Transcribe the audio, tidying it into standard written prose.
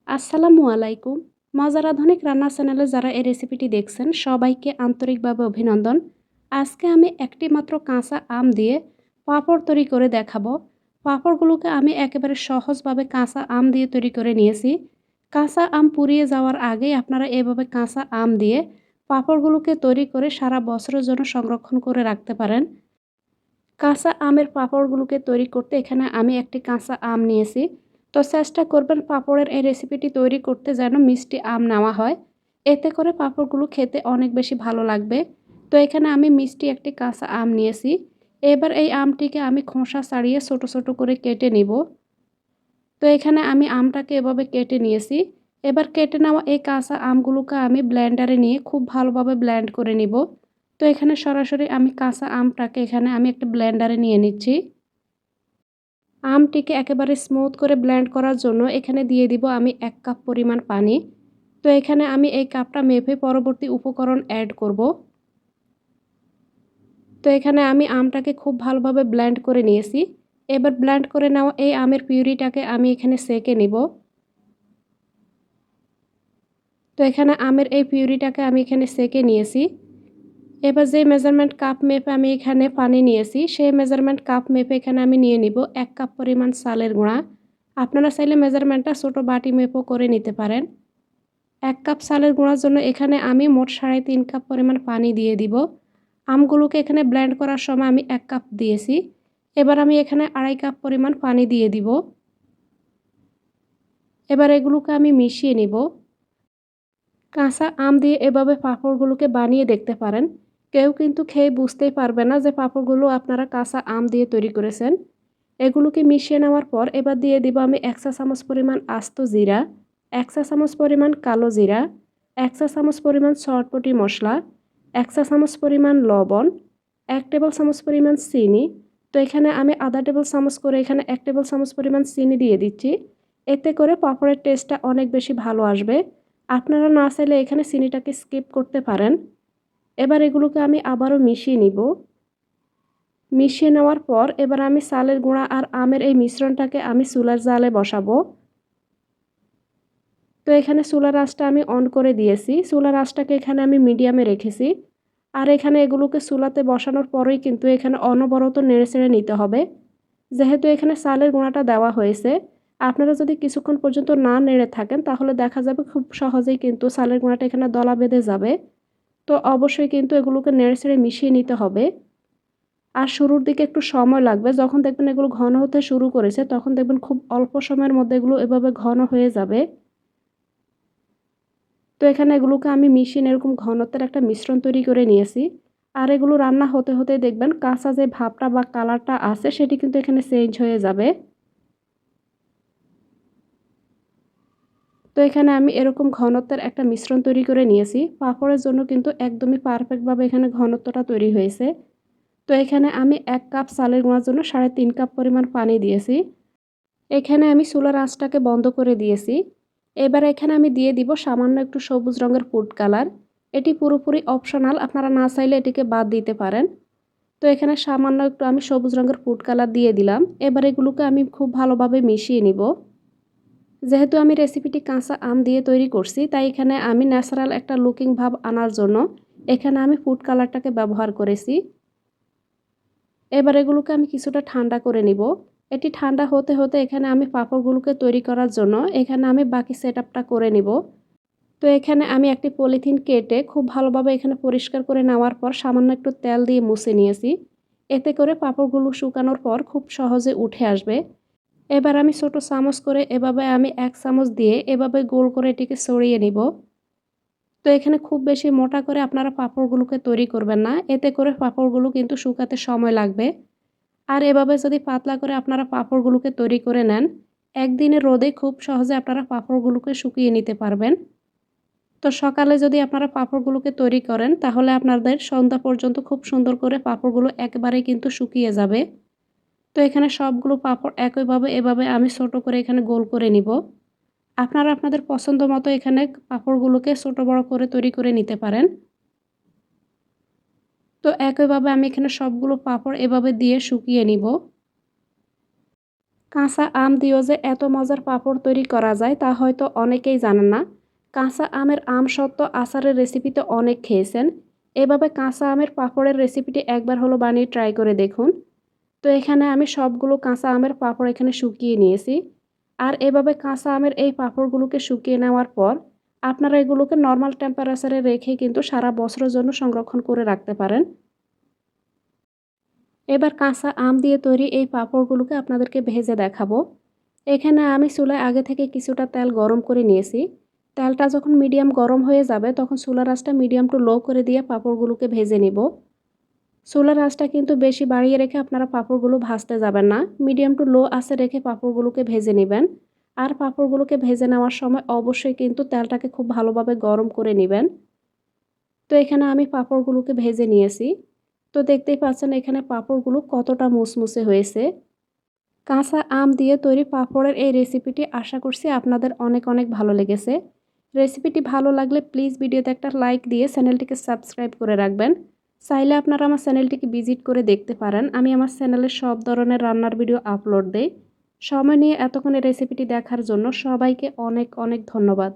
আসসালামু আলাইকুম। মজার আধুনিক রান্না চ্যানেলে যারা এই রেসিপিটি দেখছেন সবাইকে আন্তরিকভাবে অভিনন্দন। আজকে আমি একটি মাত্র কাঁচা আম দিয়ে পাঁপড় তৈরি করে দেখাবো। পাঁপড়গুলোকে আমি একেবারে সহজভাবে কাঁচা আম দিয়ে তৈরি করে নিয়েছি। কাঁচা আম পুড়িয়ে যাওয়ার আগেই আপনারা এভাবে কাঁচা আম দিয়ে পাঁপড়গুলোকে তৈরি করে সারা বছরের জন্য সংরক্ষণ করে রাখতে পারেন। কাঁচা আমের পাঁপড়গুলোকে তৈরি করতে এখানে আমি একটি কাঁচা আম নিয়েছি। তো চেষ্টা করবেন পাঁপড়ের এই রেসিপিটি তৈরি করতে যেন মিষ্টি আম নেওয়া হয়। এতে করে পাঁপড়গুলো খেতে অনেক বেশি ভালো লাগবে। তো এখানে আমি মিষ্টি একটি কাঁচা আম নিয়েছি। এবার এই আমটিকে আমি খোসা ছাড়িয়ে ছোট ছোট করে কেটে নিব। তো এখানে আমি আমটাকে এভাবে কেটে নিয়েছি। এবার কেটে নেওয়া এই কাঁচা আমগুলোকে আমি ব্লেন্ডারে নিয়ে খুব ভালোভাবে ব্লেন্ড করে নিব। তো এখানে সরাসরি আমি কাঁচা আমটাকে এখানে আমি একটা ব্লেন্ডারে নিয়ে নিচ্ছি। আমটিকে একেবারে স্মুথ করে ব্লেন্ড করার জন্য এখানে দিয়ে দিব আমি ১ কাপ পরিমাণ পানি। তো এখানে আমি এই কাপটা মেপে পরবর্তী উপকরণ অ্যাড করব। তো এখানে আমি আমটাকে খুব ভালোভাবে ব্লেন্ড করে নিয়েছি। এবার ব্লেন্ড করে নেওয়া এই আমের পিউরিটাকে আমি এখানে সেঁকে নিব। তো এখানে আমের এই পিউরিটাকে আমি এখানে সেঁকে নিয়েছি। এবার যে মেজারমেন্ট কাপ মেপে আমি এখানে পানি নিয়েছি সেই মেজারমেন্ট কাপ মেপে এখানে আমি নিয়ে নিব ১ কাপ পরিমাণ চালের গুঁড়া। আপনারা চাইলে মেজারমেন্টটা ছোট বাটি মেপেও করে নিতে পারেন। ১ কাপ চালের গুঁড়ার জন্য এখানে আমি মোট ৩.৫ কাপ পরিমাণ পানি দিয়ে দিব। আমগুলোকে এখানে ব্লেন্ড করার সময় আমি ১ কাপ দিয়েছি। এবার আমি এখানে ২.৫ কাপ পরিমাণ পানি দিয়ে দিব। এবার এগুলোকে আমি মিশিয়ে নিব। কাঁচা আম দিয়ে এভাবে পাঁপড়গুলোকে বানিয়ে দেখতে পারেন। কেউ কিন্তু খেয়ে বুঝতেই পারবে না যে পাঁপড়গুলো আপনারা কাঁচা আম দিয়ে তৈরি করেছেন। এগুলোকে মিশিয়ে নেওয়ার পর এবার দিয়ে দিব আমি ১ চা চামচ পরিমাণ আস্ত জিরা, ১ চা চামচ পরিমাণ কালো জিরা, ১ চা চামচ পরিমাণ চটপটি মশলা, ১ চা চামচ পরিমাণ লবণ, ১ টেবিল চামচ পরিমাণ চিনি। তো এখানে আমি আধা টেবিল চামচ করে এখানে ১ টেবিল চামচ পরিমাণ চিনি দিয়ে দিচ্ছি। এতে করে পাঁপড়ের টেস্টটা অনেক বেশি ভালো আসবে। আপনারা না চাইলে এখানে চিনিটাকে স্কিপ করতে পারেন। এবার এগুলোকে আমি আবারও মিশিয়ে নিব। মিশিয়ে নেওয়ার পর এবার আমি চালের গুঁড়া আর আমের এই মিশ্রণটাকে আমি চুলার জালে বসাবো। তো এখানে চুলার আঁচটা আমি অন করে দিয়েছি। চুলার আঁচটাকে এখানে আমি মিডিয়ামে রেখেছি। আর এখানে এগুলোকে চুলাতে বসানোর পরেই কিন্তু এখানে অনবরত নেড়েচেড়ে নিতে হবে। যেহেতু এখানে চালের গুঁড়াটা দেওয়া হয়েছে, আপনারা যদি কিছুক্ষণ পর্যন্ত না নেড়ে থাকেন তাহলে দেখা যাবে খুব সহজেই কিন্তু চালের গুঁড়াটা এখানে দলা বেঁধে যাবে। তো অবশ্যই কিন্তু এগুলোকে নেড়েচেড়ে মিশিয়ে নিতে হবে। আর শুরুর দিকে একটু সময় লাগবে। যখন দেখবেন এগুলো ঘন হতে শুরু করেছে তখন দেখবেন খুব অল্প সময়ের মধ্যে এগুলো এভাবে ঘন হয়ে যাবে। তো এখানে এগুলোকে আমি মিশিয়ে এরকম ঘনত্বের একটা মিশ্রণ তৈরি করে নিয়েছি। আর এগুলো রান্না হতে হতে দেখবেন কাঁচা যে ভাবটা বা কালারটা আছে সেটি কিন্তু এখানে চেঞ্জ হয়ে যাবে। তো এখানে আমি এরকম ঘনত্বের একটা মিশ্রণ তৈরি করে নিয়েছি। পাঁপড়ের জন্য কিন্তু একদমই পারফেক্টভাবে এখানে ঘনত্বটা তৈরি হয়েছে। তো এখানে আমি ১ কাপ চালের গুঁড়ার জন্য ৩.৫ কাপ পরিমাণ পানি দিয়েছি। এখানে আমি চুলার আঁচটাকে বন্ধ করে দিয়েছি। এবার এখানে আমি দিয়ে দিব সামান্য একটু সবুজ রঙের ফুড কালার। এটি পুরোপুরি অপশনাল, আপনারা না চাইলে এটিকে বাদ দিতে পারেন। তো এখানে সামান্য একটু আমি সবুজ রঙের ফুড কালার দিয়ে দিলাম। এবার এগুলোকে আমি খুব ভালোভাবে মিশিয়ে নিব। যেহেতু আমি রেসিপিটি কাঁচা আম দিয়ে তৈরি করছি তাই এখানে আমি ন্যাচারাল একটা লুকিং ভাব আনার জন্য এখানে আমি ফুড কালারটাকে ব্যবহার করেছি। এবার এগুলোকে আমি কিছুটা ঠান্ডা করে নিব। এটি ঠান্ডা হতে হতে এখানে আমি পাঁপড়গুলোকে তৈরি করার জন্য এখানে আমি বাকি সেটআপটা করে নিব। তো এখানে আমি একটি পলিথিন কেটে খুব ভালোভাবে এখানে পরিষ্কার করে নেওয়ার পর সামান্য একটু তেল দিয়ে মুছে নিয়েছি। এতে করে পাঁপড়গুলো শুকানোর পর খুব সহজে উঠে আসবে। এবার আমি ছোট চামচ করে এভাবে আমি ১ চামচ দিয়ে এভাবে গোল করে এটিকে ছড়িয়ে নিব। তো এখানে খুব বেশি মোটা করে আপনারা পাঁপড়গুলোকে তৈরি করবেন না। এতে করে পাঁপড়গুলো কিন্তু শুকাতে সময় লাগবে। আর এভাবে যদি পাতলা করে আপনারা পাঁপড়গুলোকে তৈরি করে নেন, একদিনের রোদে খুব সহজে আপনারা পাঁপড়গুলোকে শুকিয়ে নিতে পারবেন। তো সকালে যদি আপনারা পাঁপড়গুলোকে তৈরি করেন তাহলে আপনাদের সন্ধ্যা পর্যন্ত খুব সুন্দর করে পাঁপড়গুলো একেবারেই কিন্তু শুকিয়ে যাবে। তো এখানে সবগুলো পাঁপড় একইভাবে এভাবে আমি ছোট করে এখানে গোল করে নিব। আপনারা আপনাদের পছন্দ মতো এখানে পাঁপড়গুলোকে ছোট বড় করে তৈরি করে নিতে পারেন। তো একইভাবে আমি এখানে সবগুলো পাঁপড় এভাবে দিয়ে শুকিয়ে নিব। কাঁচা আম দিয়েও যে এত মজার পাঁপড় তৈরি করা যায় তা হয়তো অনেকেই জানেন না। কাঁচা আমের আমসত্ত্ব আচারের রেসিপি তো অনেক খেয়েছেন। এভাবে কাঁচা আমের পাঁপড়ের রেসিপিটি একবার হলো বানিয়ে ট্রাই করে দেখুন। তো এখানে আমি সবগুলো কাঁচা আমের পাঁপড় এখানে শুকিয়ে নিয়েছি। আর এভাবে কাঁচা আমের এই পাঁপড়গুলোকে শুকিয়ে নেওয়ার পর আপনারা এগুলোকে নর্মাল টেম্পারেচারে রেখে কিন্তু সারা বছরের জন্য সংরক্ষণ করে রাখতে পারেন। এবার কাঁচা আম দিয়ে তৈরি এই পাঁপড়গুলোকে আপনাদেরকে ভেজে দেখাবো। এখানে আমি চুলায় আগে থেকে কিছুটা তেল গরম করে নিয়েছি। তেলটা যখন মিডিয়াম গরম হয়ে যাবে তখন চুলার আঁচটা মিডিয়াম টু লো করে দিয়ে পাঁপড়গুলোকে ভেজে নিব। চুলার আঁচটা কিন্তু বেশি বাড়িয়ে রেখে আপনারা পাঁপড়গুলো ভাজতে যাবেন না, মিডিয়াম টু লো আঁচে রেখে পাঁপড়গুলোকে ভেজে নেবেন। আর পাঁপড়গুলোকে ভেজে নেওয়ার সময় অবশ্যই কিন্তু তেলটাকে খুব ভালোভাবে গরম করে নেবেন। তো এখানে আমি পাঁপড়গুলোকে ভেজে নিয়েছি। তো দেখতেই পাচ্ছেন এখানে পাঁপড়গুলো কতটা মুসমুসে হয়েছে। কাঁচা আম দিয়ে তৈরি পাঁপড়ের এই রেসিপিটি আশা করছি আপনাদের অনেক অনেক ভালো লেগেছে। রেসিপিটি ভালো লাগলে প্লিজ ভিডিওতে একটা লাইক দিয়ে চ্যানেলটিকে সাবস্ক্রাইব করে রাখবেন। চাইলে আপনারা আমার চ্যানেলটিকে ভিজিট করে দেখতে পারেন। আমি আমার চ্যানেলে সব ধরনের রান্নার ভিডিও আপলোড দেই। সময় নিয়ে এতক্ষণ এই রেসিপিটি দেখার জন্য সবাইকে অনেক অনেক ধন্যবাদ।